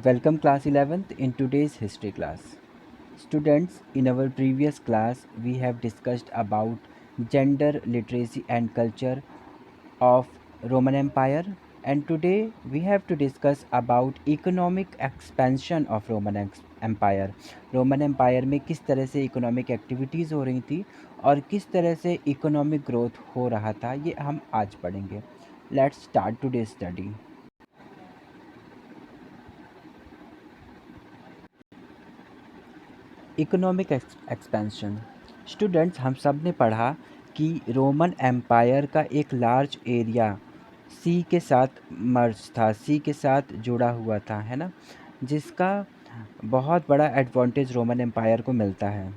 Welcome class 11th in today's history class. Students, in our previous class we have discussed about gender, literacy and culture of Roman Empire, and today we have to discuss about economic expansion of Empire. Roman Empire में किस तरह से economic activities हो रही थी और किस तरह से इकोनॉमिक ग्रोथ हो रहा था, ये हम आज पढ़ेंगे. Let's start today study. Economic expansion. Students, हम सब ने पढ़ा कि रोमन एम्पायर का एक लार्ज एरिया सी के साथ मर्ज था, सी के साथ जुड़ा हुआ था, है ना, जिसका बहुत बड़ा एडवांटेज रोमन एम्पायर को मिलता है.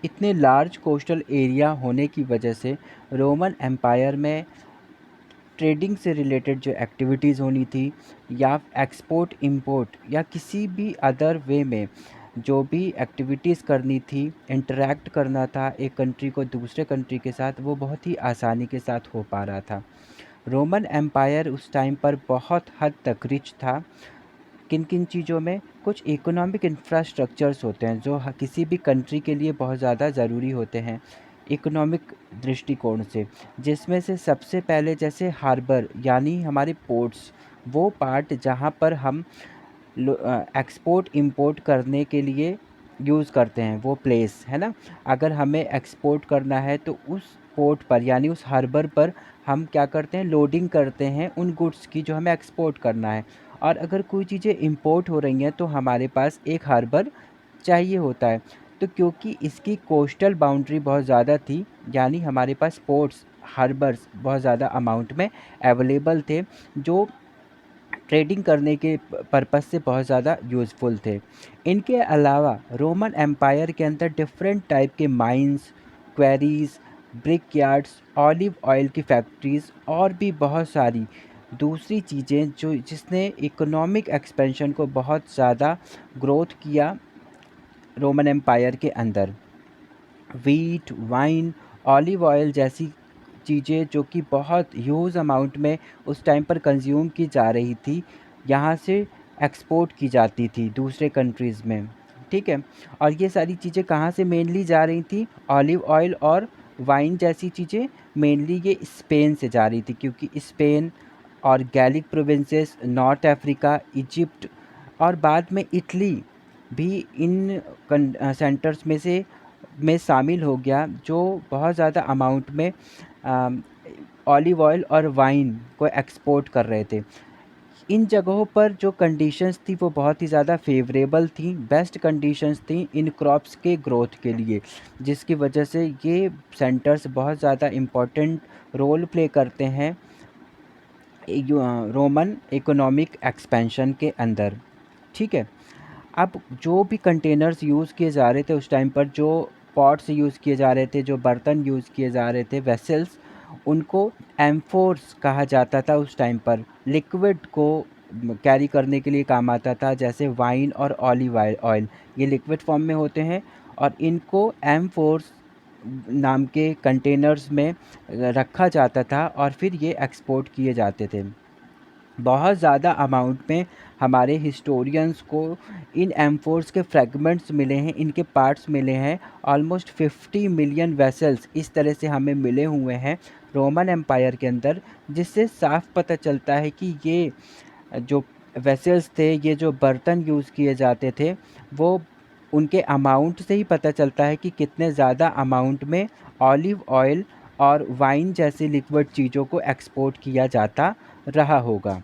इतने लार्ज कोस्टल एरिया होने की वजह से रोमन एम्पायर में ट्रेडिंग से रिलेटेड जो एक्टिविटीज़ होनी थी या एक्सपोर्ट इंपोर्ट या किसी भी अदर वे में जो भी एक्टिविटीज़ करनी थी, इंटरेक्ट करना था एक कंट्री को दूसरे कंट्री के साथ, वो बहुत ही आसानी के साथ हो पा रहा था. रोमन एम्पायर उस टाइम पर बहुत हद तक रिच था. किन किन चीज़ों में? कुछ इकोनॉमिक इंफ्रास्ट्रक्चर्स होते हैं जो किसी भी कंट्री के लिए बहुत ज़्यादा ज़रूरी होते हैं इकोनॉमिक दृष्टिकोण से, जिसमें से सबसे पहले जैसे हार्बर यानी हमारे पोर्ट्स, वो पार्ट जहाँ पर हम एक्सपोर्ट इंपोर्ट करने के लिए यूज़ करते हैं, वो प्लेस है ना. अगर हमें एक्सपोर्ट करना है तो उस पोर्ट पर यानी उस हार्बर पर हम क्या करते हैं, लोडिंग करते हैं उन गुड्स की जो हमें एक्सपोर्ट करना है. और अगर कोई चीज़ें इंपोर्ट हो रही हैं तो हमारे पास एक हार्बर चाहिए होता है. तो क्योंकि इसकी कोस्टल बाउंड्री बहुत ज़्यादा थी, यानी हमारे पास पोर्ट्स, हार्बर्स बहुत ज़्यादा अमाउंट में अवेलेबल थे, जो ट्रेडिंग करने के पर्पस से बहुत ज़्यादा यूज़फुल थे. इनके अलावा रोमन एम्पायर के अंदर डिफरेंट टाइप के mines, queries, brick yards, olive oil की फैक्ट्रीज़ और भी बहुत सारी दूसरी चीज़ें जो जिसने इकोनॉमिक एक्सपेंशन को बहुत ज़्यादा ग्रोथ किया रोमन एम्पायर के अंदर. वीट, वाइन, ऑलिव ऑयल जैसी चीज़ें जो कि बहुत ह्यूज अमाउंट में उस टाइम पर कंज्यूम की जा रही थी, यहाँ से एक्सपोर्ट की जाती थी दूसरे कंट्रीज़ में. ठीक है. और ये सारी चीज़ें कहाँ से मेनली जा रही थी? ऑलिव ऑयल और वाइन जैसी चीज़ें मेनली ये स्पेन से जा रही थी, क्योंकि स्पेन और Gallic provinces, North Africa, Egypt और बाद में इटली भी इन सेंटर्स में शामिल हो गया, जो बहुत ज़्यादा अमाउंट में ऑलिव ऑयल और वाइन को एक्सपोर्ट कर रहे थे. इन जगहों पर जो कंडीशंस थी वो बहुत ही ज़्यादा फेवरेबल थी, बेस्ट कंडीशंस थी इन क्रॉप्स के ग्रोथ के लिए, जिसकी वजह से ये सेंटर्स बहुत ज़्यादा इम्पोर्टेंट रोल प्ले करते हैं रोमन इकोनॉमिक एक्सपेंशन के अंदर. ठीक है. अब जो भी कंटेनर्स यूज़ किए जा रहे थे उस टाइम पर, जो पॉट्स यूज़ किए जा रहे थे, जो बर्तन यूज़ किए जा रहे थे, वेसल्स, उनको एम्फोर्स कहा जाता था उस टाइम पर. लिक्विड को कैरी करने के लिए काम आता था, जैसे वाइन और ऑलिव ऑयल ये लिक्विड फॉर्म में होते हैं और इनको एम्फोर्स नाम के कंटेनर्स में रखा जाता था और फिर ये एक्सपोर्ट किए जाते थे. बहुत ज़्यादा अमाउंट में हमारे हिस्टोरियंस को इन एम्फोर्स के फ्रेगमेंट्स मिले हैं, इनके पार्ट्स मिले हैं. ऑलमोस्ट 50 मिलियन वेसल्स इस तरह से हमें मिले हुए हैं रोमन एम्पायर के अंदर, जिससे साफ पता चलता है कि ये जो वेसल्स थे, ये जो बर्तन यूज़ किए जाते थे, वो उनके अमाउंट से ही पता चलता है कि कितने ज़्यादा अमाउंट में ऑलिव ऑयल और वाइन जैसी लिक्विड चीज़ों को एक्सपोर्ट किया जाता रहा होगा.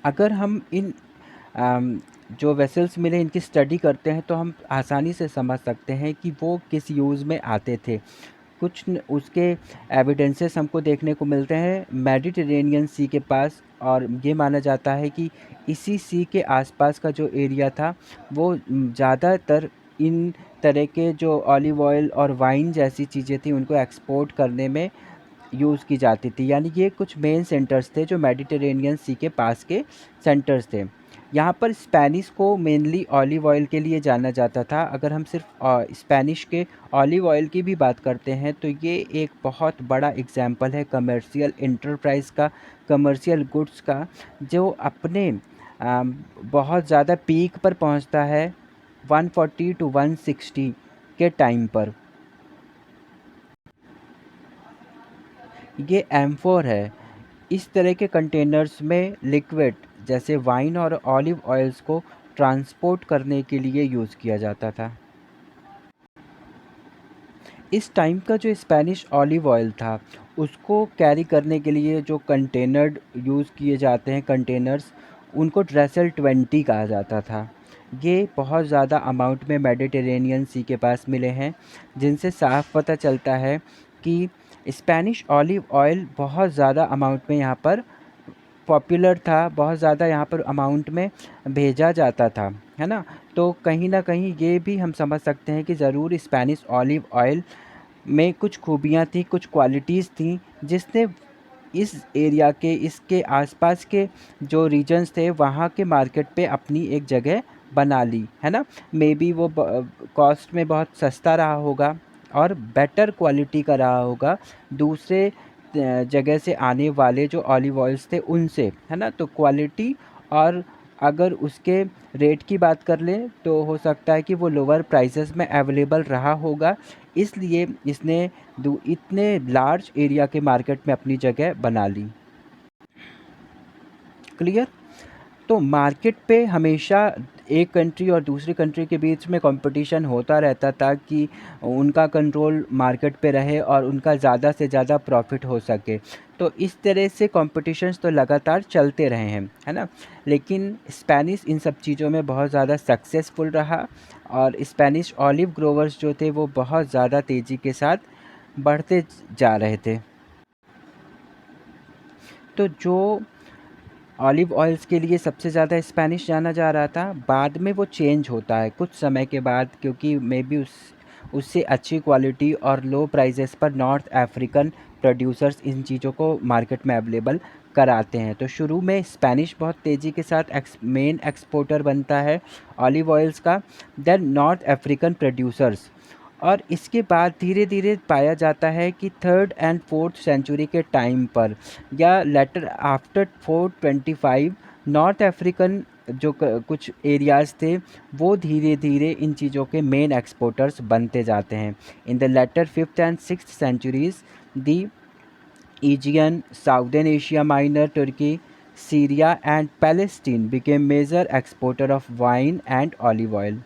अगर हम इन जो वेसल्स मिले इनकी स्टडी करते हैं तो हम आसानी से समझ सकते हैं कि वो किस यूज़ में आते थे. उसके एविडेंसेस हमको देखने को मिलते हैं मेडिटेरेनियन सी के पास, और ये माना जाता है कि इसी सी के आसपास का जो एरिया था वो ज़्यादातर इन तरह के जो ऑलिव ऑयल और वाइन जैसी चीज़ें थी उनको एक्सपोर्ट करने में यूज़ की जाती थी. यानी ये कुछ मेन सेंटर्स थे जो मेडिटेरेनियन सी के पास के सेंटर्स थे. यहाँ पर स्पेनिश को मेनली ऑलिव ऑयल के लिए जाना जाता था। अगर हम सिर्फ स्पेनिश के ऑलिव ऑयल की भी बात करते हैं तो ये एक बहुत बड़ा एग्जाम्पल है कमर्शियल इंटरप्राइज का, कमर्शियल गुड्स का, जो अपने बहुत ज़्यादा पीक पर पहुँचता है 140 टू 160 के टाइम पर। ये एम्फोर है। इस तरह के कंटेनर्स में लिक्विड जैसे वाइन और ऑलिव ऑयल्स को ट्रांसपोर्ट करने के लिए यूज़ किया जाता था। इस टाइम का जो स्पेनिश ऑलिव ऑयल था उसको कैरी करने के लिए जो कंटेनर यूज़ किए जाते हैं, कंटेनर्स, उनको ड्रेसल 20 कहा जाता था। ये बहुत ज़्यादा अमाउंट में मेडिटेरेनियन सी के पास मिले हैं, जिनसे साफ पता चलता है कि स्पेनिश ऑलिव ऑयल बहुत ज़्यादा अमाउंट में यहाँ पर पॉपुलर था, बहुत ज़्यादा यहाँ पर अमाउंट में भेजा जाता था, है ना? तो कहीं न कहीं ये भी हम समझ सकते हैं कि ज़रूर स्पेनिश ऑलिव ऑयल में कुछ खूबियाँ थी, कुछ क्वालिटीज़ थी, जिसने इस एरिया के, इसके आसपास के जो रीजन्स थे वहाँ के मार्केट पे अपनी एक जगह बना ली, है ना? मे बी वो कॉस्ट में बहुत सस्ता रहा होगा और बेटर क्वालिटी का रहा होगा दूसरे जगह से आने वाले जो ऑलिव ऑयल्स थे उनसे, है ना? तो क्वालिटी और अगर उसके रेट की बात कर लें तो हो सकता है कि वो लोअर प्राइसेस में अवेलेबल रहा होगा, इसलिए इसने इतने लार्ज एरिया के मार्केट में अपनी जगह बना ली। क्लियर? तो मार्केट पे हमेशा एक कंट्री और दूसरी कंट्री के बीच में कंपटीशन होता रहता था कि उनका कंट्रोल मार्केट पे रहे और उनका ज़्यादा से ज़्यादा प्रॉफिट हो सके। तो इस तरह से कॉम्पिटिशन्स तो लगातार चलते रहे हैं, है ना? लेकिन स्पेनिश इन सब चीज़ों में बहुत ज़्यादा सक्सेसफुल रहा और स्पेनिश ऑलिव ग्रोवर्स जो थे वो बहुत ज़्यादा तेज़ी के साथ बढ़ते जा रहे थे। तो जो ऑलिव ऑयल्स के लिए सबसे ज़्यादा स्पेनिश जाना जा रहा था, बाद में वो चेंज होता है कुछ समय के बाद, क्योंकि मे बी उससे अच्छी क्वालिटी और लो प्राइसेस पर नॉर्थ अफ्रीकन प्रोड्यूसर्स इन चीज़ों को मार्केट में अवेलेबल कराते हैं। तो शुरू में स्पेनिश बहुत तेज़ी के साथ मेन एक्सपोर्टर बनता है ऑलिव ऑयल्स का, देन नॉर्थ अफ्रीकन प्रोड्यूसर्स, और इसके बाद धीरे धीरे पाया जाता है कि थर्ड एंड फोर्थ सेंचुरी के टाइम पर या लेटर आफ्टर 425 नॉर्थ अफ्रीकन जो कुछ एरियाज़ थे वो धीरे धीरे इन चीज़ों के मेन एक्सपोर्टर्स बनते जाते हैं। In the later fifth and sixth centuries the Aegean, Southern Asia Minor, Turkey, Syria and Palestine became major exporter of wine and olive oil।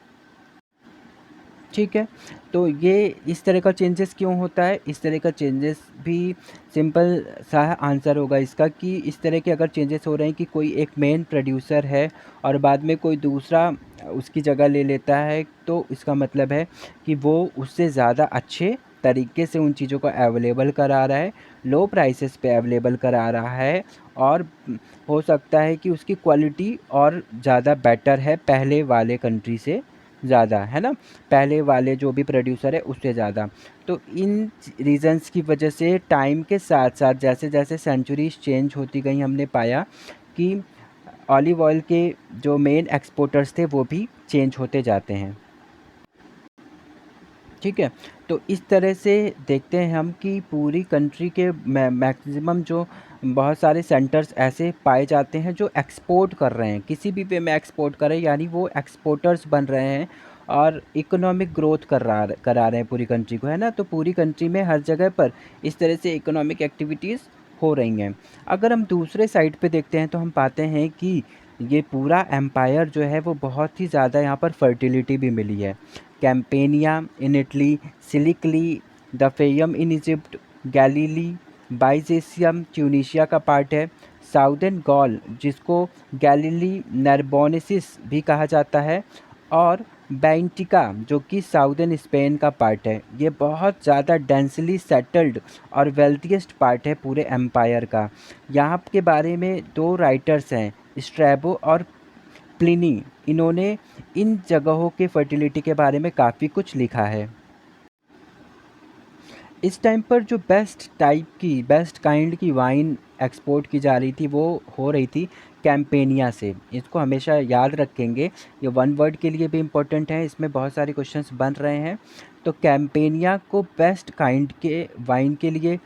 ठीक है, तो ये इस तरह का चेंजेस क्यों होता है? इस तरह का चेंजेस भी सिंपल सा आंसर होगा इसका कि इस तरह के अगर चेंजेस हो रहे हैं कि कोई एक मेन प्रोड्यूसर है और बाद में कोई दूसरा उसकी जगह ले लेता है, तो इसका मतलब है कि वो उससे ज़्यादा अच्छे तरीके से उन चीज़ों को अवेलेबल करा रहा है, लो प्राइसेस पे अवेलेबल करा रहा है, और हो सकता है कि उसकी क्वालिटी और ज़्यादा बेटर है पहले वाले कंट्री से ज़्यादा, है ना? पहले वाले जो भी प्रोड्यूसर है उससे ज़्यादा। तो इन रीज़न्स की वजह से टाइम के साथ साथ जैसे जैसे सेंचुरीज चेंज होती गई, हमने पाया कि ऑलिव ऑयल के जो मेन एक्सपोर्टर्स थे वो भी चेंज होते जाते हैं। ठीक है, तो इस तरह से देखते हैं हम कि पूरी कंट्री के मैक्सिमम जो बहुत सारे सेंटर्स ऐसे पाए जाते हैं जो एक्सपोर्ट कर रहे हैं, किसी भी वे में एक्सपोर्ट कर रहे हैं, यानी वो एक्सपोर्टर्स बन रहे हैं और इकोनॉमिक ग्रोथ करा रहे हैं पूरी कंट्री को, है ना? तो पूरी कंट्री में हर जगह पर इस तरह से इकोनॉमिक एक्टिविटीज़ हो रही हैं। अगर हम दूसरे साइड पे देखते हैं तो हम पाते हैं कि ये पूरा एम्पायर जो है वो बहुत ही ज़्यादा यहाँ पर फर्टिलिटी भी मिली है। Campania in Italy, Sicily, the Fayum in Egypt, Galilee, Byzacium Tunisia का पार्ट है, साउदर्न गॉल जिसको गैलीली नरबोनेसिस भी कहा जाता है, और बैंटिका जो कि साउदर्न स्पेन का पार्ट है। ये बहुत ज़्यादा डेंसली सेटल्ड और वेल्थिएस्ट पार्ट है पूरे एम्पायर का। यहाँ के बारे में दो राइटर्स हैं, स्ट्रैबो और प्लिनी, इन्होंने इन जगहों के फर्टिलिटी के बारे में काफ़ी कुछ लिखा है। इस टाइम पर जो बेस्ट काइंड की वाइन एक्सपोर्ट की जा रही थी वो हो रही थी कैम्पेनिया से। इसको हमेशा याद रखेंगे, ये वन वर्ड के लिए भी इम्पोर्टेंट है, इसमें बहुत सारे क्वेश्चंस बन रहे हैं। तो कैम्पेनिया को बेस्ट काइंड के वाइन के लिए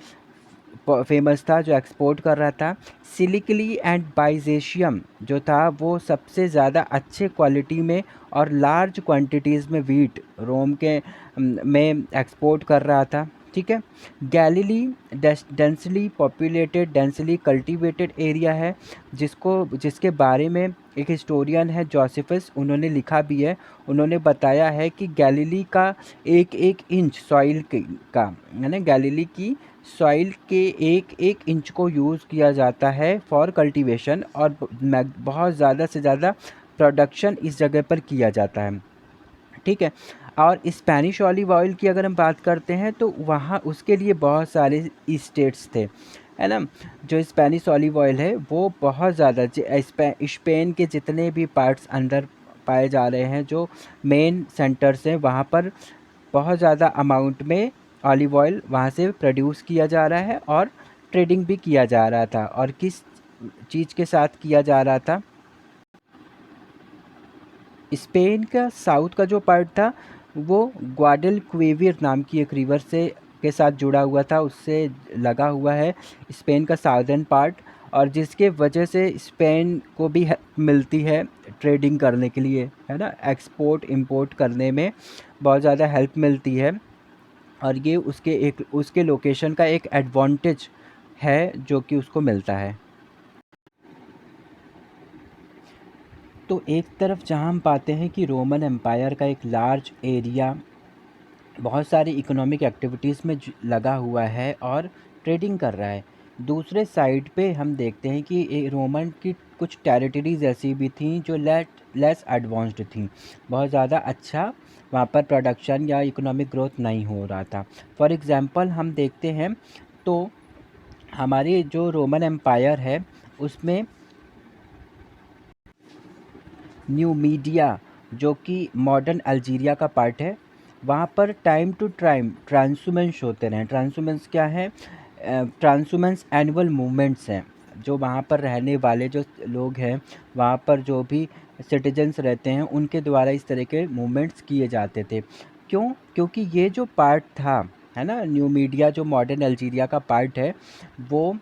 फेमस था, जो एक्सपोर्ट कर रहा था। सिलिकली एंड बाइजेशियम जो था वो सबसे ज़्यादा अच्छे क्वालिटी में और लार्ज क्वांटिटीज़ में वीट रोम के में एक्सपोर्ट कर रहा था। ठीक है। Galilei densely populated densely cultivated area है, जिसके बारे में एक हिस्टोरियन है जोसेफस, उन्होंने लिखा भी है। उन्होंने बताया है कि गैलीली का एक एक इंच सॉइल का है ना, गैलीली की सॉइल के एक एक इंच को यूज़ किया जाता है फॉर कल्टीवेशन, और बहुत ज़्यादा से ज़्यादा प्रोडक्शन इस जगह पर किया जाता है। ठीक है। और स्पेनिश ऑलिव ऑयल की अगर हम बात करते हैं तो वहाँ उसके लिए बहुत सारे स्टेट्स थे, है ना। जो स्पेनिश ऑलिव ऑयल है वो बहुत ज़्यादा स्पेन के जितने भी पार्ट्स अंदर पाए जा रहे हैं, जो मेन सेंटर्स हैं, वहाँ पर बहुत ज़्यादा अमाउंट में ऑलिव ऑयल वहाँ से प्रोड्यूस किया जा रहा है और ट्रेडिंग भी किया जा रहा था। और किस चीज़ के साथ किया जा रहा था? स्पेन का साउथ का जो पार्ट था वो ग्वाडलक्विविर नाम की एक रिवर से के साथ जुड़ा हुआ था, उससे लगा हुआ है स्पेन का साउदर्न पार्ट, और जिसके वजह से स्पेन को भी हेल्प मिलती है ट्रेडिंग करने के लिए, है ना, एक्सपोर्ट इंपोर्ट करने में बहुत ज़्यादा हेल्प मिलती है। और ये उसके लोकेशन का एक एडवांटेज है जो कि उसको मिलता है। तो एक तरफ जहाँ हम पाते हैं कि रोमन एम्पायर का एक लार्ज एरिया बहुत सारी इकोनॉमिक एक्टिविटीज़ में लगा हुआ है और ट्रेडिंग कर रहा है, दूसरे साइड पे हम देखते हैं कि रोमन की कुछ टेरिटरीज ऐसी भी थी जो लेस एडवांस्ड थी, बहुत ज़्यादा अच्छा वहाँ पर प्रोडक्शन या इकोनॉमिक ग्रोथ नहीं हो रहा था। फॉर एग्ज़ाम्पल हम देखते हैं तो हमारे जो रोमन एम्पायर है उसमें न्यूमीडिया जो कि मॉडर्न अल्जीरिया का पार्ट है, वहाँ पर टाइम टू टाइम ट्रांसहुमेंस होते रहे। ट्रांसहुमेंस क्या है? ट्रांसहुमेंस एनुअल मूवमेंट्स हैं, जो वहाँ पर रहने वाले जो लोग हैं, वहाँ पर जो भी सिटीजन्स रहते हैं, उनके द्वारा इस तरह के मूवमेंट्स किए जाते थे। क्यों? क्योंकि ये जो पार्ट था, है ना, न्यूमीडिया जो मॉडर्न अल्जीरिया का पार्ट है, वो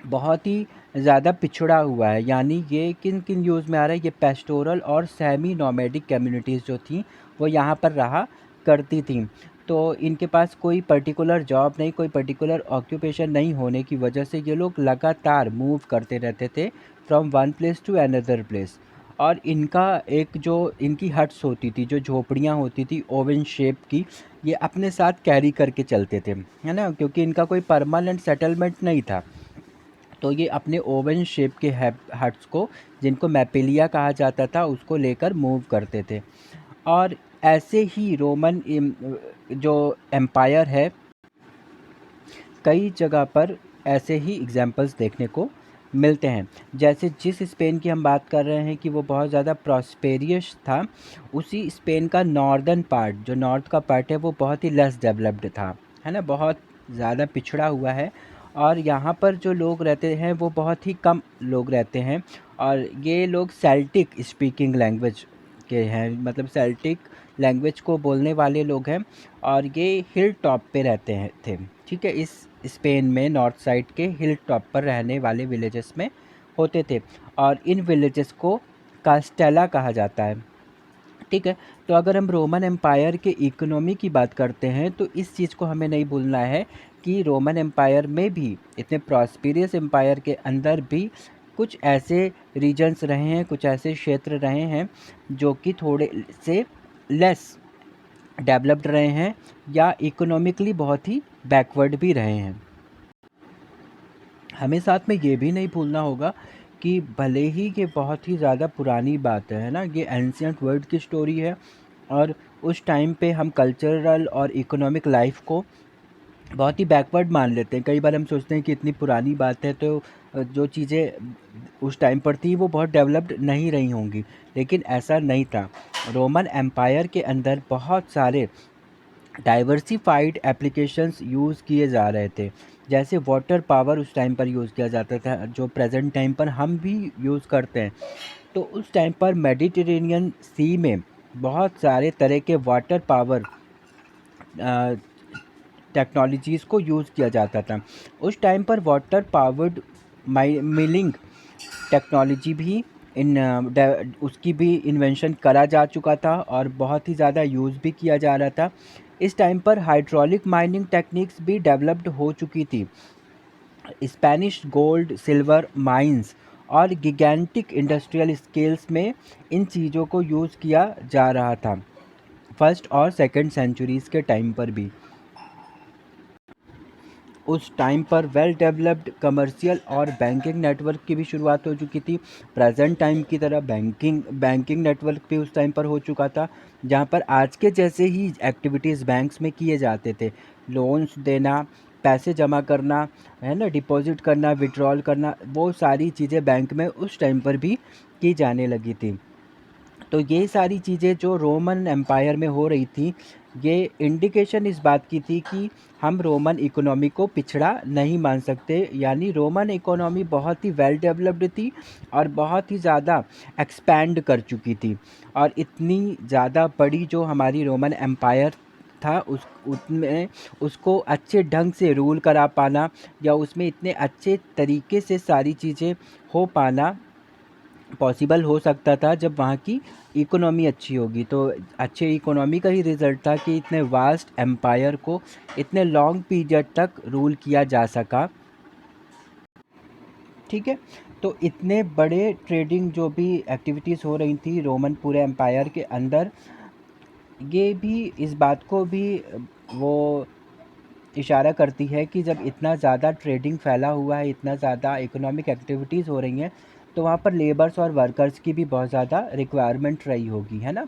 बहुत ही ज़्यादा पिछड़ा हुआ है। यानी ये किन किन यूज़ में आ रहा है? ये पेस्टोरल और सेमी नोमैडिक कम्युनिटीज़ जो थी वो यहाँ पर रहा करती थी। तो इनके पास कोई पर्टिकुलर जॉब नहीं, कोई पर्टिकुलर ऑक्यूपेशन नहीं होने की वजह से ये लोग लगातार मूव करते रहते थे from one place to another place. और इनका एक जो इनकी हट्स होती थी, जो झोपड़ियाँ होती थी ओवन शेप की, ये अपने साथ कैरी करके चलते थे, है ना, क्योंकि इनका कोई परमानेंट सेटलमेंट नहीं था। तो ये अपने ओवन शेप के हट्स को, जिनको मैपेलिया कहा जाता था, उसको लेकर मूव करते थे। और ऐसे ही रोमन जो एम्पायर है, कई जगह पर ऐसे ही एग्जाम्पल्स देखने को मिलते हैं। जैसे जिस स्पेन की हम बात कर रहे हैं कि वो बहुत ज़्यादा प्रॉस्पेरियस था, उसी स्पेन का नॉर्दर्न पार्ट, जो नॉर्थ का पार्ट है, वो बहुत ही लेस डेवलप्ड था, है ना, बहुत ज़्यादा पिछड़ा हुआ है। और यहाँ पर जो लोग रहते हैं वो बहुत ही कम लोग रहते हैं, और ये लोग सेल्टिक स्पीकिंग लैंग्वेज के हैं, मतलब सेल्टिक लैंग्वेज को बोलने वाले लोग हैं। और ये हिल टॉप पे रहते हैं थे। ठीक है, इस स्पेन में नॉर्थ साइड के हिल टॉप पर रहने वाले विलेजेस में होते थे, और इन विलेजेस को कास्टेला कहा जाता है। ठीक है। तो अगर हम रोमन एम्पायर के इकोनॉमी की बात करते हैं तो इस चीज़ को हमें नहीं भूलना है कि रोमन एम्पायर में भी, इतने प्रॉस्पेरियस एम्पायर के अंदर भी, कुछ ऐसे रीजन्स रहे हैं, कुछ ऐसे क्षेत्र रहे हैं जो कि थोड़े से लेस डेवलप्ड रहे हैं या इकोनॉमिकली बहुत ही बैकवर्ड भी रहे हैं। हमें साथ में ये भी नहीं भूलना होगा कि भले ही ये बहुत ही ज़्यादा पुरानी बात है ना, ये एंशियंट वर्ल्ड की स्टोरी है, और उस टाइम पे हम कल्चरल और इकोनॉमिक लाइफ को बहुत ही बैकवर्ड मान लेते हैं। कई बार हम सोचते हैं कि इतनी पुरानी बात है तो जो चीज़ें उस टाइम पर थी वो बहुत डेवलप्ड नहीं रही होंगी, लेकिन ऐसा नहीं था। रोमन एम्पायर के अंदर बहुत सारे डाइवर्सिफाइड एप्लीकेशंस यूज़ किए जा रहे थे। जैसे वाटर पावर उस टाइम पर यूज़ किया जाता था, जो प्रेजेंट टाइम पर हम भी यूज़ करते हैं। तो उस टाइम पर मेडिटेरेनियन सी में बहुत सारे तरह के वाटर पावर टेक्नोलॉजीज़ को यूज़ किया जाता था। उस टाइम पर वाटर पावर्ड मिलिंग टेक्नोलॉजी भी उसकी भी इन्वेंशन करा जा चुका था और बहुत ही ज़्यादा यूज़ भी किया जा रहा था। इस टाइम पर हाइड्रोलिक माइनिंग टेक्निक्स भी डेवलप्ड हो चुकी थी। स्पेनिश गोल्ड सिल्वर माइंस और गिगेंटिक इंडस्ट्रियल स्केल्स में इन चीज़ों को यूज़ किया जा रहा था, फर्स्ट और सेकंड सेंचुरीज़ के टाइम पर भी। उस टाइम पर वेल डेवलप्ड कमर्शियल और बैंकिंग नेटवर्क की भी शुरुआत हो चुकी थी। प्रेजेंट टाइम की तरह बैंकिंग नेटवर्क भी उस टाइम पर हो चुका था, जहाँ पर आज के जैसे ही एक्टिविटीज़ बैंक्स में किए जाते थे। लोन्स देना, पैसे जमा करना, है ना, डिपॉजिट करना, विड्रॉल करना, वो सारी चीज़ें बैंक में उस टाइम पर भी की जाने लगी थी। तो ये सारी चीज़ें जो रोमन एम्पायर में हो रही थी, ये इंडिकेशन इस बात की थी कि हम रोमन इकोनॉमी को पिछड़ा नहीं मान सकते। यानी रोमन इकोनॉमी बहुत ही वेल डेवलप्ड थी और बहुत ही ज़्यादा एक्सपैंड कर चुकी थी। और इतनी ज़्यादा बड़ी जो हमारी रोमन एम्पायर था, उस उसमें उसको अच्छे ढंग से रूल करा पाना या उसमें इतने अच्छे तरीके से सारी चीज़ें हो पाना पॉसिबल हो सकता था जब वहाँ की इकोनॉमी अच्छी होगी। तो अच्छे इकोनॉमी का ही रिज़ल्ट था कि इतने वास्ट एम्पायर को इतने लॉन्ग पीरियड तक रूल किया जा सका। ठीक है। तो इतने बड़े ट्रेडिंग जो भी एक्टिविटीज़ हो रही थी रोमन पूरे एम्पायर के अंदर, ये भी इस बात को भी वो इशारा करती है कि जब इतना ज़्यादा ट्रेडिंग फैला हुआ है, इतना ज़्यादा इकोनॉमिक एक्टिविटीज़ हो रही हैं, तो वहाँ पर लेबर्स और वर्कर्स की भी बहुत ज़्यादा रिक्वायरमेंट रही होगी, है ना?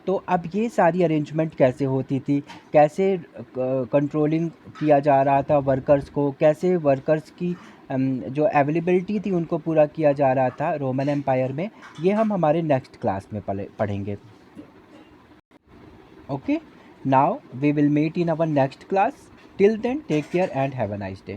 तो अब ये सारी अरेंजमेंट कैसे होती थी, कैसे कंट्रोलिंग किया जा रहा था वर्कर्स को, कैसे वर्कर्स की जो अवेलेबिलिटी थी उनको पूरा किया जा रहा था रोमन एम्पायर में, ये हम हमारे नेक्स्ट क्लास में पढ़ेंगे। Okay, now we will meet in our next class. Till then, take care and have a nice day.